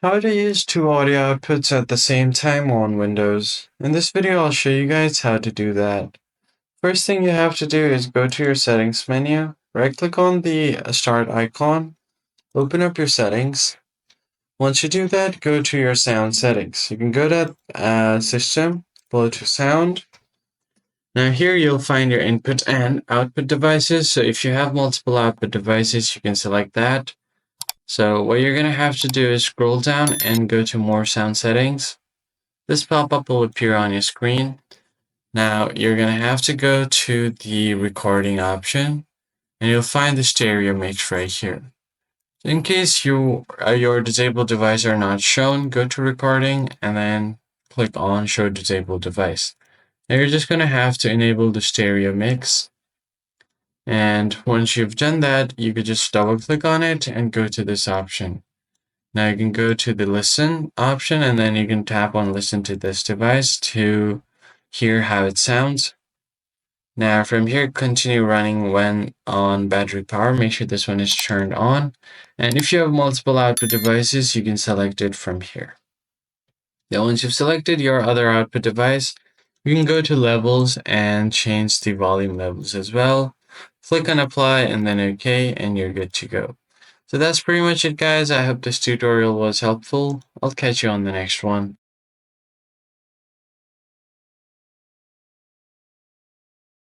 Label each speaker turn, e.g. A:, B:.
A: How to use two audio outputs at the same time on Windows. In this video, I'll show you guys how to do that. First thing you have to do is go to your settings menu, right click on the start icon, open up your settings. Once you do that, go to your sound settings. You can go to system, go to sound. Now here you'll find your input and output devices. So if you have multiple output devices, you can select that. So what you're going to have to do is scroll down and go to more sound settings. This pop-up will appear on your screen. Now you're going to have to go to the recording option and you'll find the stereo mix right here. In case your disabled device are not shown, go to recording and then click on show disabled device. Now you're just going to have to enable the stereo mix. And once you've done that, you could just double click on it and go to this option. Now you can go to the listen option and then you can tap on listen to this device to hear how it sounds. Now from here, continue running when on battery power. Make sure this one is turned on. And if you have multiple output devices, you can select it from here. Now once you've selected your other output device, you can go to levels and change the volume levels as well. Click on apply and then OK, and you're good to go. So that's pretty much it, guys. I hope this tutorial was helpful. I'll catch you on the next one.